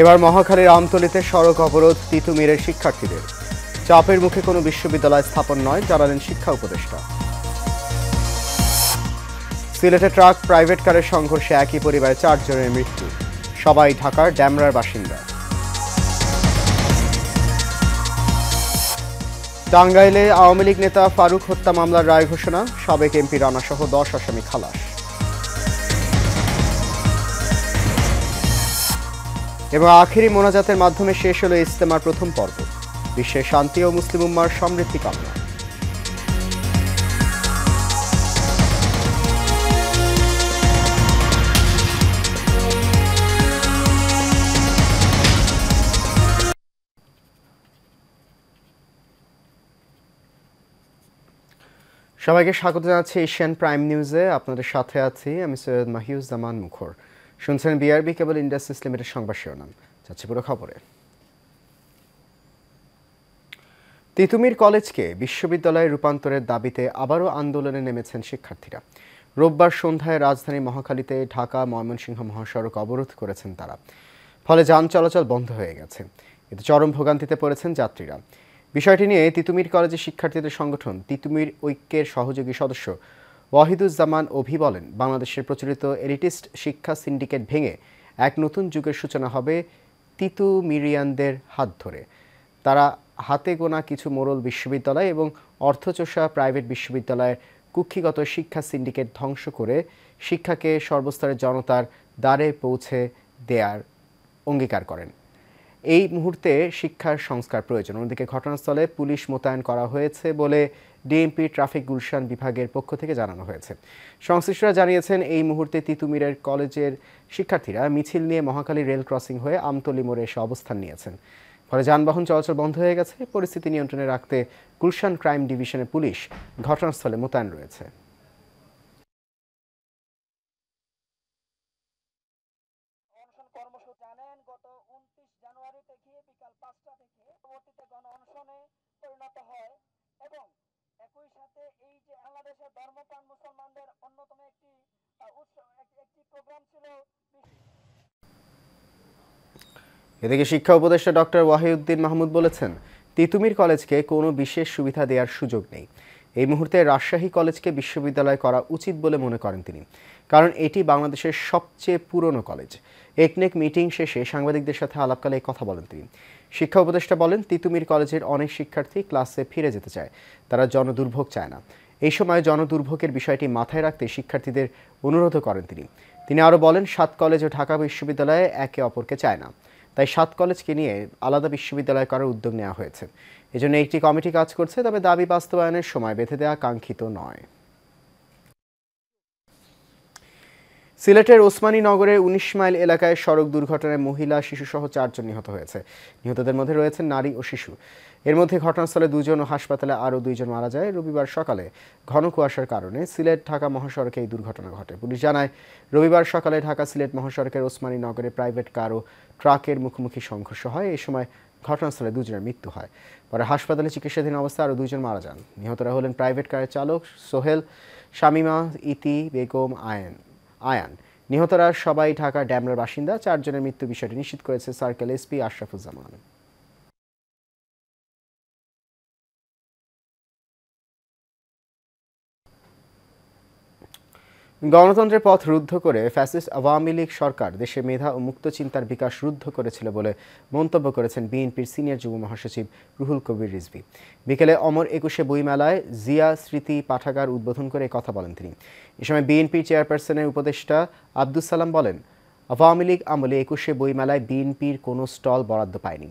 এবার মহাখালীর আমতলীতে সড়ক অবরোধ তিতুমিরের শিক্ষার্থীদের। চাপের মুখে কোনো বিশ্ববিদ্যালয় স্থাপন নয়, জানালেন শিক্ষা উপদেষ্টা। সিলেটে ট্রাক প্রাইভেট কারের সংঘর্ষে একই পরিবারের 4 জনের মৃত্যু, সবাই ঢাকার ড্যামরার বাসিন্দা। টাঙ্গাইলে আওয়ামী লীগ নেতা ফারুক হত্যা মামলার রায় ঘোষণা, সাবেক এমপি রানা সহ 10 আসামি খালাস। এবং আখেরি মোনাজাতের মাধ্যমে শেষ হলো ইজতেমার প্রথম পর্ব। বিশ্বের শান্তি ও মুসলিম উম্মার সমৃদ্ধি কামনা। সবাইকে স্বাগত জানাচ্ছি এশিয়ান প্রাইম নিউজে। আপনাদের সাথে আছি আমি সৈয়দ মাহিউজ্জামান মুখর। শুনছেন বিআরবি কেবল ইন্ডাস্ট্রিজ লিমিটেড সংবাদ শিরোনাম। যাচ্ছে পুরো খবরে। তিতুমির কলেজকে বিশ্ববিদ্যালয়ে রূপান্তরের দাবিতে আবারও আন্দোলনে নেমেছেন শিক্ষার্থীরা। রোববার সন্ধ্যায় রাজধানী মহাখালীতে ঢাকা ময়মনসিংহ মহাসড়ক অবরোধ করেছেন তারা। ফলে যান চলাচল বন্ধ হয়ে গেছে। এতে চরম ভোগান্তিতে পড়েছেন যাত্রীরা। বিষয়টি নিয়ে তিতুমির কলেজের শিক্ষার্থীদের সংগঠন তিতুমির ঐক্যের সহযোগী সদস্য ওয়াহিদুজ্জামান অভি বলেন, বাংলাদেশের প্রচলিত এলিটিস্ট শিক্ষা সিন্ডিকেট ভেঙে এক নতুন যুগের সূচনা হবে তিতুমিরিয়ানদের হাত ধরে। তারা হাতে গোনা কিছু মোড়ল বিশ্ববিদ্যালয় এবং অর্থচোষা প্রাইভেট বিশ্ববিদ্যালয়ের কুক্ষিগত শিক্ষা সিন্ডিকেট ধ্বংস করে শিক্ষাকে সর্বস্তরের জনতার দ্বারে পৌঁছে দেওয়ার অঙ্গীকার করেন। এই মুহূর্তে শিক্ষার সংস্কার প্রয়োজন। অন্যদিকে ঘটনাস্থলে পুলিশ মোতায়েন করা হয়েছে বলে ডিএমপি ট্রাফিক গুলশান বিভাগের পক্ষ থেকে জানানো হয়েছে। সংশ্লিষ্টরা জানিয়েছেন, এই মুহূর্তে তিতুমিরের কলেজের শিক্ষার্থীরা মিছিল নিয়ে মহাখালী রেল ক্রসিং হয়ে আমতলী মোড়ে এসে অবস্থান নিয়েছেন। ফলে যানবাহন চলাচল বন্ধ হয়ে গেছে। পরিস্থিতি নিয়ন্ত্রণে রাখতে গুলশান ক্রাইম ডিভিশনের পুলিশ ঘটনাস্থলে মোতায়েন রয়েছে। এদিকে শিক্ষা উপদেষ্টা ডক্টর ওয়াহিউদ্দিন মাহমুদ বলেছেন, তিতুমির কলেজকে কোনো বিশেষ সুবিধা দেওয়ার সুযোগ নেই। এই মুহূর্তে রাজশাহী কলেজকে বিশ্ববিদ্যালয় করা উচিত বলে মনে করেন তিনি, কারণ এটি বাংলাদেশের সবচেয়ে পুরনো কলেজ। একনেক মিটিং শেষে সাংবাদিকদের সাথে আলাপকালে কথা বলেন তিনি। শিক্ষা উপদেষ্টা বলেন, তিতুমির কলেজের অনেক শিক্ষার্থী ক্লাসে ফিরে যেতে চায়, তারা জনদুর্ভোগ চায় না। এই সময় জনদুর্ভোগের বিষয়টি মাথায় রাখতে শিক্ষার্থীদের অনুরোধ করেন তিনি আরও বলেন, 7 কলেজ ও ঢাকা বিশ্ববিদ্যালয়ে একে অপরকে চায় না, তাই 7 কলেজকে নিয়ে আলাদা বিশ্ববিদ্যালয় করার উদ্যোগ নেওয়া হয়েছে। এজন্য একটি কমিটি কাজ করছে, তবে দাবি বাস্তবায়নের সময় বেঁধে দেওয়া কাঙ্ক্ষিত নয়। সিলেটের ওসমানী নগরের 19 মাইল এলাকায় সড়ক দুর্ঘটনায় মহিলা, শিশুসহ 4 জন নিহত হয়েছে। নিহতদের মধ্যে রয়েছেন নারী ও শিশু। এর মধ্যে ঘটনাস্থলে 2 জন ও হাসপাতালে আরও 2 জন মারা যায়। রবিবার সকালে ঘন কুয়াশার কারণে সিলেট ঢাকা মহাসড়কে এই দুর্ঘটনা ঘটে। পুলিশ জানায়, রবিবার সকালে ঢাকা সিলেট মহাসড়কের ওসমানী নগরে প্রাইভেট কার ও ট্রাকের মুখোমুখি সংঘর্ষ হয়। এই সময় ঘটনাস্থলে 2 জনের মৃত্যু হয়। পরে হাসপাতালে চিকিৎসাধীন অবস্থায় আরও 2 জন মারা যান। নিহতরা হলেন প্রাইভেট কারের চালক সোহেল, শামিমা, ইতি বেগম, আয়ান। নিহতরা সবাই ঢাকা ড্যামরার বাসিন্দা। 4 জনের মৃত্যু বিষয়টি নিশ্চিত করেছে সার্কেল এসপি আশরাফুজ্জামান। গণতন্ত্রের পথ রুদ্ধ করে ফ্যাসিস্ট আওয়ামী লীগ সরকার দেশে মেধা ও মুক্ত চিন্তার বিকাশ রুদ্ধ করেছিল বলে মন্তব্য করেছেন বিএনপির সিনিয়র যুগ্ম মহাসচিব রুহুল কবির রিজভী। বিকেলে অমর 21শে বইমেলায় জিয়া স্মৃতি পাঠাগার উদ্বোধন করে কথা বলেন তিনি। এ সময় বিএনপির চেয়ারপারসনের উপদেষ্টা আব্দুস সালাম বলেন, আওয়ামী লীগ আমলে 21শে বইমেলায় বিএনপির কোনো স্টল বরাদ্দ পায়নি,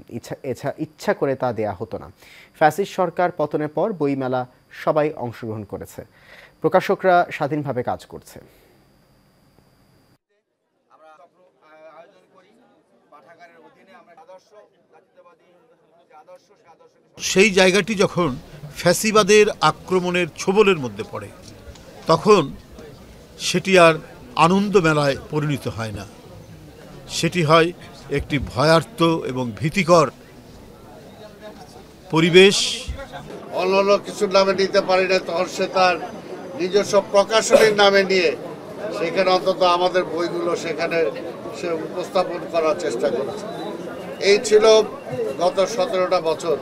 ইচ্ছা করে তা দেয়া হতো না। ফ্যাসিস্ট সরকার পতনের পর বইমেলা সবাই অংশগ্রহণ করেছে, প্রকাশকরা স্বাধীনভাবে কাজ করছে। সেই জায়গাটি যখন ফ্যাসিবাদের আক্রমণের ছোবলের মধ্যে পড়ে, তখন সেটি আর আনন্দ মেলায় পরিণত হয় না, সেটি হয় একটি ভয়ার্ত এবং ভীতিকর পরিবেশ। অন্য কিছুর নামে নিতে পারি না, তখন সে তার নিজস্ব প্রকাশনীর নামে নিয়ে সেখানে অন্তত আমাদের বইগুলো সেখানে সে উপস্থাপন করার চেষ্টা করেছে। এই ছিল গত 17টা বছর।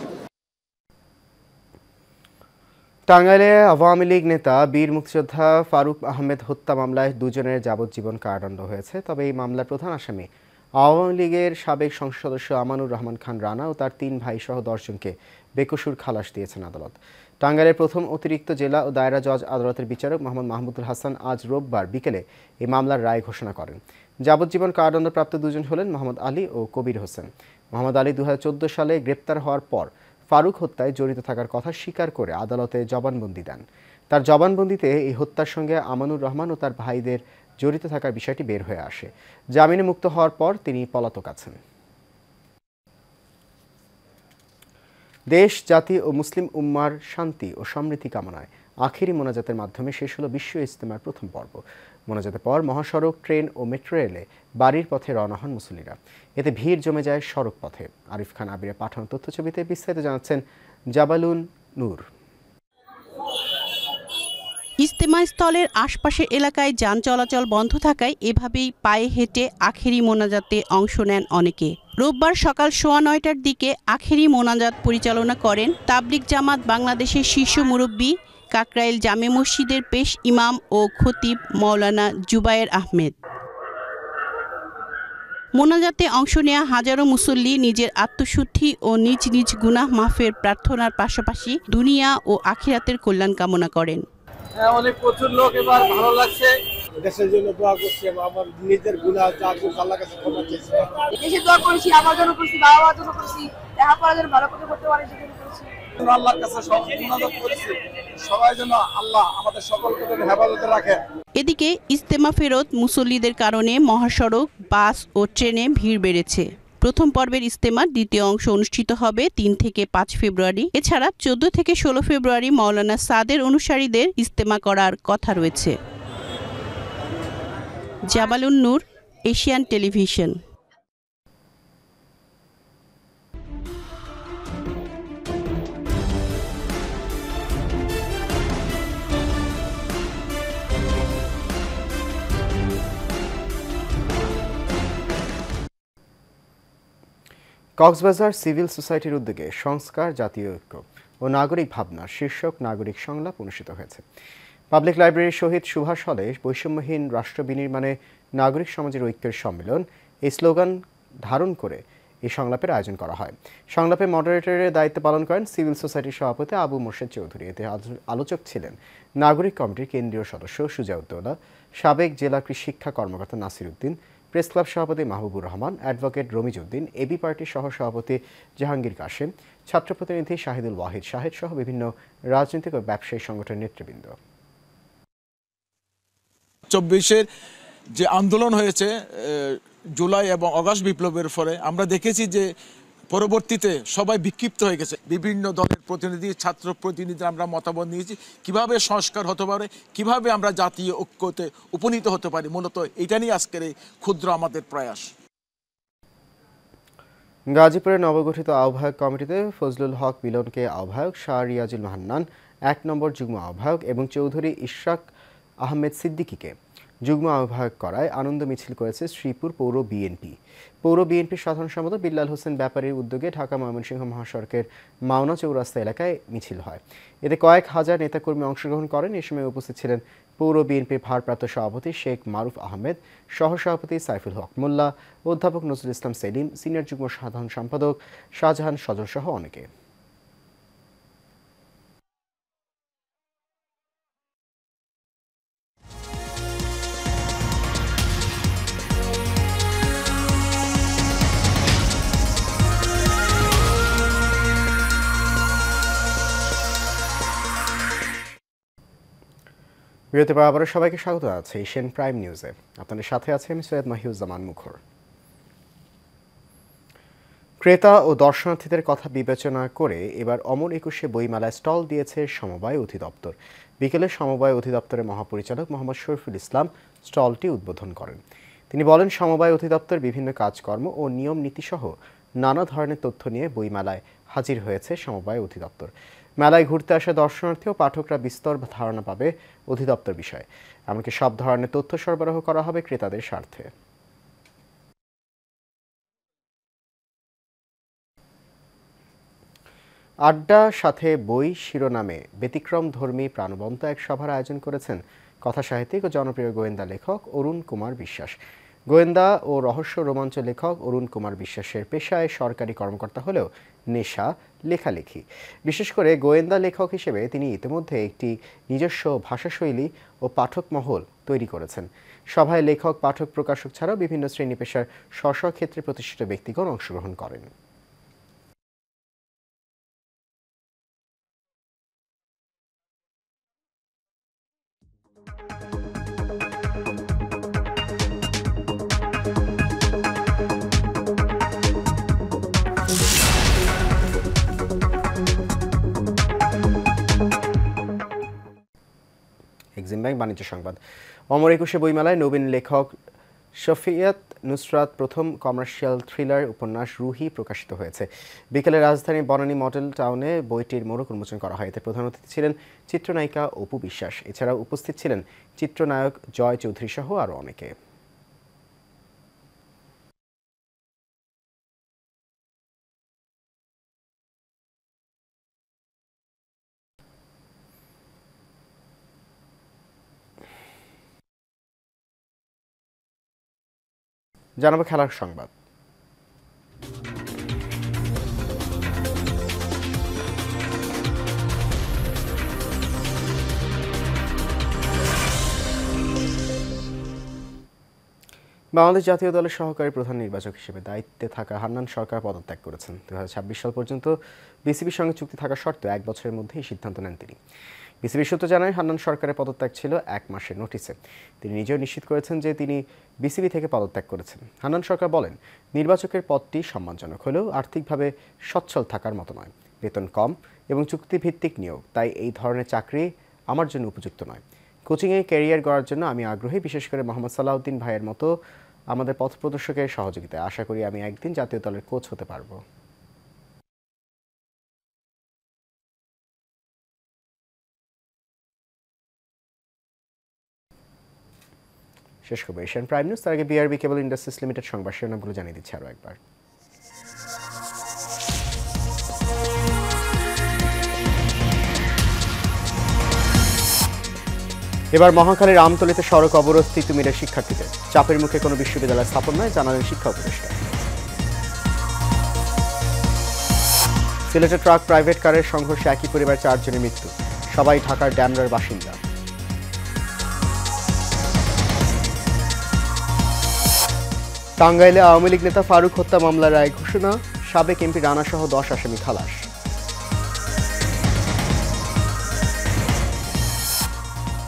টাঙ্গাইলে আওয়ামী লীগ নেতা বীর মুক্তিযোদ্ধা ফারুক আহমেদ হত্যা মামলায় দুজনের যাবজ্জীবন কারাদণ্ড হয়েছে। তবে এই মামলার প্রধান আসামি আওয়ামী লীগের সাবেক সংসদ সদস্য আমানুর রহমান খান রানা ও তার 3 ভাই সহ 10 জনকে বেকসুর খালাস দিয়েছেন আদালত। টাঙ্গাইলের প্রথম অতিরিক্ত জেলা ও দায়রা জজ আদালতের বিচারক মোহাম্মদ মাহমুদুল হাসান আজ রোববার বিকেলে এই মামলার রায় ঘোষণা করেন। যাবজ্জীবন কারাদণ্ডপ্রাপ্ত দুজন হলেন মোহাম্মদ আলী ও কবির হোসেন। মোহাম্মদ আলী 2014 সালে গ্রেপ্তার হওয়ার পর ফারুক হত্যায় জড়িত থাকার কথা স্বীকার করে আদালতে জবানবন্দি দেন। তার জবানবন্দিতে এই হত্যার সঙ্গে আমানুর রহমান ও তার ভাইদের জড়িত থাকার বিষয়টি বের হয়ে আসে। জামিনে মুক্ত হওয়ার পর তিনি পলাতক আছেন। দেশ, জাতি ও মুসলিম উম্মার শান্তি ও সমৃদ্ধি কামনায় আখেরি মোনাজাতের মাধ্যমে শেষ হলো বিশ্ব ইজতেমার প্রথম পর্ব। মোনাজাতের পর মহাসড়ক, ট্রেন ও মেট্রো রেলে বাড়ির পথে রওনা হন মুসল্লিরা। এতে ভিড় জমে যায় সড়ক পথে। আরিফ খান আবিরের পাঠানো তথ্যছবিতে বিস্তারিত জানাচ্ছেন জাবালুন নূর। ইজতেমা স্থলের আশপাশের এলাকায় যান চলাচল বন্ধ থাকায় এভাবেই পায়ে হেঁটে আখেরি মোনাজাতে অংশ নেন অনেকে। রোববার সকাল 9:15টার দিকে আখেরি মোনাজাত পরিচালনা করেন তাবলিগ জামাত বাংলাদেশের শীর্ষ মুরব্বী কাকরাইল জামে মসজিদের পেশ ইমাম ও খতিব মাওলানা জুবায়ের আহমেদ। মোনাজাতে অংশ নেওয়া হাজারো মুসল্লি নিজের আত্মশুদ্ধি ও নিজ নিজ গুনাহ মাফের প্রার্থনার পাশাপাশি দুনিয়া ও আখিরাতের কল্যাণ কামনা করেন। অনেক প্রচুর লোক, এবার ভালো লাগছে। দেশের জন্য দোয়া করছি, আমার নিজের গুনাহ যা কিছু আল্লাহর কাছে ক্ষমা চাইছি। দেশের দোয়া করেছি, আমার জন্য করেছি, বাবা মার জন্য করেছি, লেখাপড়ার জন্য ভালো করতে পারে সেজন্য করেছি। আল্লাহর কাছে সব মুনাজাত করেছি, সবাই যেন আল্লাহ আমাদের সকলকে যেন হেফাজতে রাখেন। এদিকে ইজতেমা ফেরত মুসল্লিদের কারণে মহাসড়ক, বাস ও ট্রেনে ভিড় বেড়েছে। প্রথম পর্বের ইজতেমার দ্বিতীয় অংশ অনুষ্ঠিত হবে 3 থেকে 5 ফেব্রুয়ারি। এছাড়া 14 থেকে 16 ফেব্রুয়ারি মাওলানা সাদের অনুসারীদের ইজতেমা করার কথা রয়েছে। জাবালুন নূর, এশিয়ান টেলিভিশন। কক্সবাজার সিভিল সোসাইটির উদ্যোগে সংস্কার, জাতীয় ঐক্য ও নাগরিক ভাবনা শীর্ষক নাগরিক সংলাপ অনুষ্ঠিত হয়েছে। পাবলিক লাইব্রেরির শহীদ সুভাষ হলে বৈষম্যহীন রাষ্ট্র বিনির্মাণে নাগরিক সমাজের ঐক্যের সম্মেলন এই স্লোগান ধারণ করে এই সংলাপের আয়োজন করা হয়। সংলাপে মডারেটরের দায়িত্ব পালন করেন সিভিল সোসাইটির সভাপতি আবু মোর্শেদ চৌধুরী। এতে আলোচক ছিলেন নাগরিক কমিটির কেন্দ্রীয় সদস্য সুজাউদ্দৌলা, সাবেক জেলা কৃষি শিক্ষা কর্মকর্তা নাসির উদ্দিন, প্রেস ক্লাব সভাপতি মাহবুবুর রহমান, অ্যাডভোকেট রমিজউদ্দিন, এবি পার্টির সহ সভাপতি জাহাঙ্গীর কাশেম, ছাত্র প্রতিনিধি শাহিদুল ওয়াহিদ শাহেদ সহ বিভিন্ন রাজনৈতিক ও ব্যবসায়ী সংগঠনের নেতৃবৃন্দ। 24-এর যে আন্দোলন হয়েছে জুলাই এবং আগস্ট বিপ্লবের ফলে আমরা দেখেছি যে পরবর্তীতে সবাই বিক্ষিপ্ত হয়ে গেছে। বিভিন্ন দলের প্রতিনিধি, ছাত্র প্রতিনিধি আমরা মতামত নিয়েছি কিভাবে সংস্কার হতে পারে, কিভাবে আমরা জাতীয় ঐক্যতে উপনীত হতে পারি। মূলত এটা নিয়ে আজকের এই ক্ষুদ্র আমাদের প্রয়াস। গাজীপুরের নবগঠিত আহ্বায়ক কমিটিতে ফজলুল হক মিলনকে আহ্বায়ক, শাহ রিয়াজুল মান্নান 1 নম্বর যুগ্ম আহ্বায়ক এবং চৌধুরী ইশরাক আহমেদ সিদ্দিকীকে যুগ্ম আহ্বায়ক করায় আনন্দ মিছিল করেছে শ্রীপুর পৌর বিএনপি। পৌর বিএনপির সাধারণ সম্পাদক বিল্লাল হোসেন ব্যাপারীর উদ্যোগে ঢাকা ময়মনসিংহ মহাসড়কের মাওনা চৌরাস্তা এলাকায় মিছিল হয়। এতে কয়েক হাজার নেতাকর্মী অংশগ্রহণ করেন। এ সময় উপস্থিত ছিলেন পৌর বিএনপির ভারপ্রাপ্ত সভাপতি শেখ মারুফ আহমেদ, সহসভাপতি সাইফুল হক মোল্লা, অধ্যাপক নজরুল ইসলাম সেলিম, সিনিয়র যুগ্ম সাধারণ সম্পাদক শাহজাহান সজল সহ অনেকে। বিরতির পর আবারও সবাইকে স্বাগত আছে এশিয়ান প্রাইম নিউজে। আপনাদের সাথে আছে আমি সৈয়দ মাহিউজ্জামান মুখর। ক্রেতা ও দর্শনার্থীদের কথা বিবেচনা করে এবার অমর 21-এ বইমেলায় স্টল দিয়েছে সমবায় অধিদপ্তর। বিকেলে সমবায় অধিদপ্তরের মহাপরিচালক মোহাম্মদ শরীফুল ইসলাম স্টলটি উদ্বোধন করেন। তিনি বলেন, সমবায় অধিদপ্তর বিভিন্ন কাজকর্ম ও নিয়ম নীতিসহ নানা ধরনের তথ্য নিয়ে বইমেলায় হাজির হয়েছে সমবায় অধিদপ্তর। মেলায় ঘুরতে আসা দর্শনার্থী ও পাঠকরা বিস্তর ধারণা পাবে অধিদপ্তর বিষয়ে। এমনকি সব ধরনের তথ্য সরবরাহ করা হবে ক্রেতাদের স্বার্থে। আড্ডা সাথে বই শিরোনামে ব্যতিক্রমধর্মী প্রাণবন্ত এক সভার আয়োজন করেছেন কথা সাহিত্যিক ও জনপ্রিয় গোয়েন্দা লেখক অরুণ কুমার বিশ্বাস। গোয়েন্দা ও রহস্য রোমাঞ্চ লেখক অরুণ কুমার বিশ্বাসের পেশায় সরকারি কর্মকর্তা হলেও নেশা লেখালেখি। বিশেষ করে গোয়েন্দা লেখক হিসেবে তিনি ইতিমধ্যে একটি নিজস্ব ভাষাশৈলী ও পাঠক মহল তৈরি করেছেন। সভায় লেখক, পাঠক, প্রকাশক ছাড়াও বিভিন্ন শ্রেণী পেশার স্ব ক্ষেত্রে প্রতিষ্ঠিত ব্যক্তিগণ অংশগ্রহণ করেন। এক্সিম ব্যাংক বাণিজ্য সংবাদ। অমর একুশে বইমেলায় নবীন লেখক শফিয়াত নুসরাত প্রথম কমার্শিয়াল থ্রিলার উপন্যাস রুহি প্রকাশিত হয়েছে। বিকেলে রাজধানীর বনানী মডেল টাউনে বইটির মোড়ক উন্মোচন করা হয়। এতে প্রধান অতিথি ছিলেন চিত্রনায়িকা অপু বিশ্বাস। এছাড়াও উপস্থিত ছিলেন চিত্রনায়ক জয় চৌধুরী সহ আরও অনেকে। জানাবো খেলার সংবাদ। বাংলাদেশ জাতীয় দলের সহকারী প্রধান নির্বাচক হিসেবে দায়িত্বে থাকা হান্নান সরকার পদত্যাগ করেছেন। 2026 সাল পর্যন্ত বিসিবির সঙ্গে চুক্তি থাকা সত্ত্বেও 1 বছরের মধ্যেই সিদ্ধান্ত নেন তিনি। বিসিবি সূত্র জানায়, হান্নান সরকারের পদত্যাগ ছিল 1 মাসের নোটিসে। তিনি নিজেও নিশ্চিত করেছেন যে তিনি বিসিবি থেকে পদত্যাগ করেছেন। হান্নান সরকার বলেন, নির্বাচকের পদটি সম্মানজনক হলেও আর্থিকভাবে সচ্ছল থাকার মতো নয়। বেতন কম এবং চুক্তিভিত্তিক নিয়োগ, তাই এই ধরনের চাকরি আমার জন্য উপযুক্ত নয়। কোচিংয়ে ক্যারিয়ার গড়ার জন্য আমি আগ্রহী, বিশেষ করে মোহাম্মদ সালাউদ্দিন ভাইয়ের মতো আমাদের পথ প্রদর্শকের সহযোগিতায়। আশা করি আমি একদিন জাতীয় দলের কোচ হতে পারবো। শেষ করবো এশিয়ান প্রাইম নিউজ। তার আগে বিআরবি কেবল ইন্ডাস্ট্রিজ লিমিটেড সংবাদ শিরোনামগুলো জানিয়ে দিচ্ছি আরও একবার। এবার মহাখালীর আমতলীতে সড়ক অবরোধ তিতুমিরের শিক্ষার্থীদের। চাপের মুখে কোনো বিশ্ববিদ্যালয় স্থাপন নয়, জানালেন শিক্ষা উপদেষ্টা। সিলেটে ট্রাক প্রাইভেট কারের সংঘর্ষে একই পরিবার 4 জনের মৃত্যু, সবাই ঢাকার ড্যামরার বাসিন্দা। টাঙ্গাইলে আওয়ামী লীগ নেতা ফারুক হত্যা মামলার রায় ঘোষণা, সাবেক এমপি রানা সহ 10 আসামি খালাস।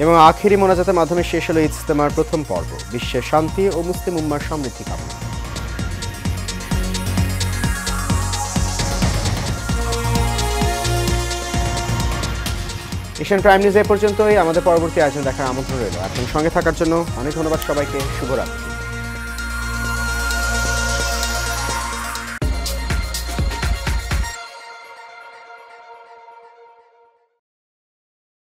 এবং আখেরি মোনাজাতের মাধ্যমে শেষ হলো ইজতেমার প্রথম পর্ব। বিশ্বের শান্তি ও মুসলিম উম্মার সমৃদ্ধি কামনা। এশিয়ান প্রাইম নিউজ এ পর্যন্তই। আমাদের পরবর্তী আয়োজন দেখার আমন্ত্রণ রইল। এখন সঙ্গে থাকার জন্য অনেক ধন্যবাদ সবাইকে। শুভরাত্রি।